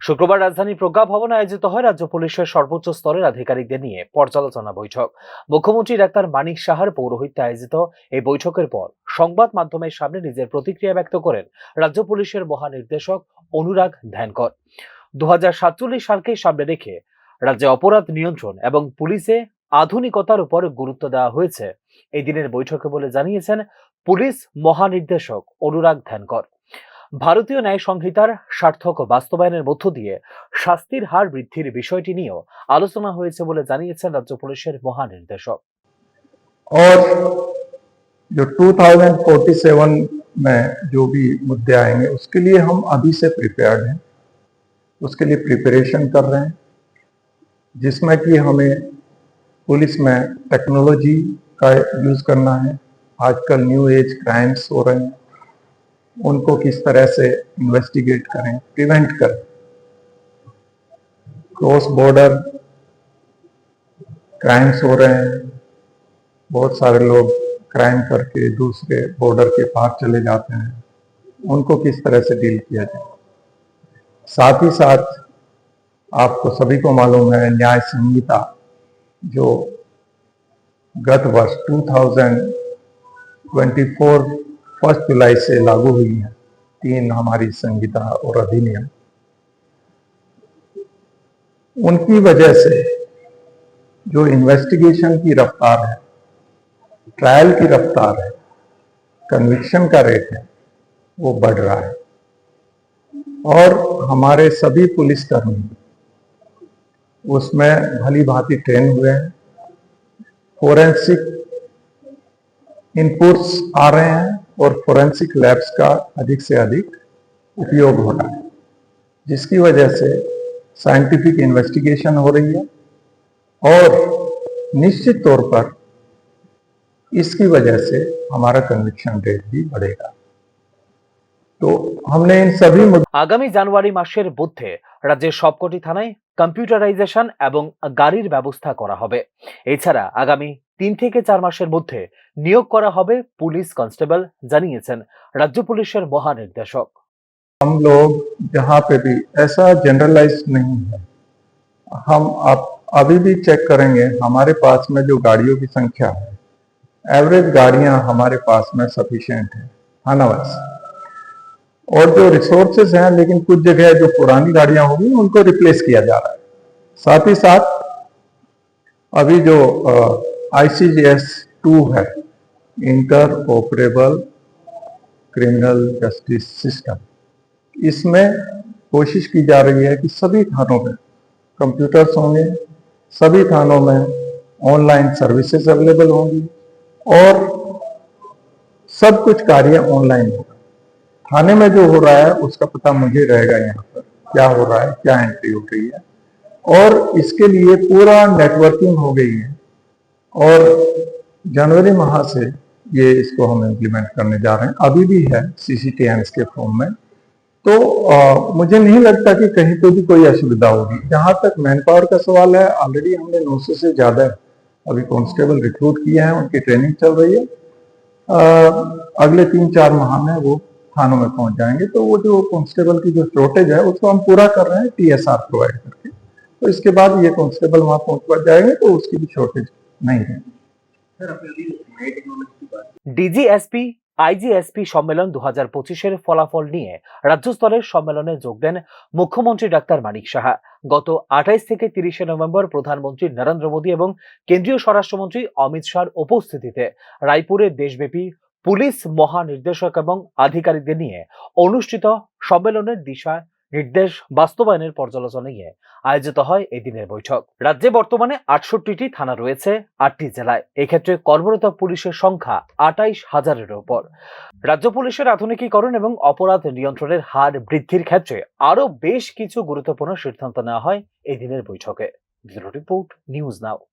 শুক্রবার রাজধানী প্রজ্ঞা ভবনে আয়োজিত হয় রাজ্য পুলিশের সর্বোচ্চ স্তরের আধিকারিকদের নিয়ে পর্যালোচনা বৈঠক। মুখ্যমন্ত্রী ডাক্তার মানিক সাহার পৌরোহিত্যে আয়োজিত এই বৈঠকের পর সংবাদ মাধ্যমের সামনে নিজের প্রতিক্রিয়া ব্যক্ত করেন রাজ্য পুলিশের মহানির্দেশক অনুরাগ ধ্যানকর। 2047 সালকে সামনে রেখে রাজ্যে অপরাধ নিয়ন্ত্রণ এবং পুলিশে আধুনিকতার উপর গুরুত্ব দেওয়া হয়েছে এই দিনের বৈঠকে বলে জানিয়েছেন পুলিশ মহানির্দেশক অনুরাগ ধ্যানকর। ভারতীয় ন্যায় সংহিতার সার্থক বাস্তবায়নের মধ্য দিয়ে শাস্তির হার বৃদ্ধির বিষয়টি নিয়েও আলোচনা হয়েছে বলে জানিয়েছেন রাজ্য পুলিশের মহানির্দেশক। और जो 2047 में जो भी मुद्दे आएंगे उसके लिए हम अभी से प्रिपेयर्ड हैं, उसके लिए प्रिपरेशन कर रहे हैं, जिसमें कि हमें पुलिस में टेक्नोलॉजी का यूज़ करना है। आजकल न्यू एज क्राइम्स हो रहे हैं, उनको किस तरह से इन्वेस्टिगेट करें, प्रिवेंट करें। क्रॉस बॉर्डर क्राइम्स हो रहे हैं, बहुत सारे लोग क्राइम करके दूसरे बॉर्डर के पार चले जाते हैं, उनको किस तरह से डील किया जाए। साथ ही साथ आपको सभी को मालूम है न्याय संहिता जो गत वर्ष 2024 1 जुलाई से लागू हुई है, 3 हमारी संहिता और अधिनियम, उनकी वजह से जो इन्वेस्टिगेशन की रफ्तार है, ट्रायल की रफ्तार है, कन्विक्शन का रेट है, वो बढ़ रहा है। और हमारे सभी पुलिसकर्मी उसमें भली भांति ट्रेन हुए हैं, फोरेंसिक इनपुट्स आ रहे हैं और फोरेंसिक लैब्स का अधिक से अधिक उपयोग हो रहा है, जिसकी वजह से साइंटिफिक इन्वेस्टिगेशन हो रही है और निश्चित तौर पर इसकी वजह से हमारा कन्विक्शन रेट भी बढ़ेगा। तो हमने इन सभी আগামী জানুয়ারি মাসের মধ্যে রাজ্যের সবকটি থানায় কম্পিউটারাইজেশন এবং গাড়ির ব্যবস্থা করা হবে। এছাড়া আগামী 3 থেকে 4 মাসের মধ্যে নিয়োগ করা হবে পুলিশ কনস্টেবল, জানিয়েছেন রাজ্য পুলিশের মহানির্দেশক। हम लोग जहां पे भी ऐसा जनरलाइज नहीं है, हम अभी भी चेक करेंगे हमारे पास में जो गाड़ियों की संख्या है, एवरेज गाड़ियां हमारे पास में सफिशिएंट है थाना वाइज, और जो रिसोर्सेज हैं लेकिन कुछ जगह जो पुरानी गाड़ियां होगी उनको रिप्लेस किया जा रहा है। साथ ही साथ अभी जो ICJS 2 है, inter operable criminal justice system, इसमें कोशिश की जा रही है कि सभी थानों में कंप्यूटर्स होंगे, सभी थानों में ऑनलाइन सर्विसेज अवेलेबल होंगी और सब कुछ कार्य ऑनलाइन होगा। थाने में जो हो रहा है उसका पता मुझे रहेगा, यहाँ पर क्या हो रहा है, क्या एंट्री हो रही है, और इसके लिए पूरा नेटवर्किंग हो गई है और जनवरी माह से ये इसको हम इम्प्लीमेंट करने जा रहे हैं। अभी भी है CCTNs के फॉर्म में, तो मुझे नहीं लगता कि कहीं पे भी कोई असुविधा होगी। जहां तक मैन पावर का सवाल है, ऑलरेडी हमने 900 से ज्यादा अभी कांस्टेबल रिक्रूट किए हैं, उनकी ट्रेनिंग चल रही है। अगले 3-4 माह में वो थानों में पहुंच जाएंगे। तो वो जो कांस्टेबल की जो शॉर्टेज है उसको हम पूरा कर रहे हैं TSR प्रोवाइड करके, तो इसके बाद ये कांस्टेबल वहां पहुंच जाएंगे तो उसकी भी शॉर्टेज नहीं है। ডিজিএসপি আইজিএসপি সম্মেলন 2025-এর ফলাফল নিয়ে রাজ্য স্তরের সম্মেলনে যোগ দেন মুখ্যমন্ত্রী ডাক্তার মানিক সাহা। গত 28 থেকে 30 নভেম্বর প্রধানমন্ত্রী নরেন্দ্র মোদী এবং কেন্দ্রীয় স্বরাষ্ট্রমন্ত্রী অমিত শাহর উপস্থিতিতে রায়পুরে দেশব্যাপী পুলিশ মহানির্দেশক এবং আধিকারিকদের নিয়ে অনুষ্ঠিত সম্মেলনের দিশা নির্দেশ বাস্তবায়নের পর্যালোচনা নিয়ে আয়োজিত হয় এই দিনের বৈঠক। রাজ্যে বর্তমানে 68টি থানা রয়েছে 8টি জেলায়। এক্ষেত্রে কর্মরত পুলিশের সংখ্যা 28,000-এর উপর। রাজ্য পুলিশের আধুনিকীকরণ এবং অপরাধ নিয়ন্ত্রণের হার বৃদ্ধির ক্ষেত্রে আরো বেশ কিছু গুরুত্বপূর্ণ সিদ্ধান্ত নেওয়া হয় এই দিনের বৈঠকে। Bureau report, news now.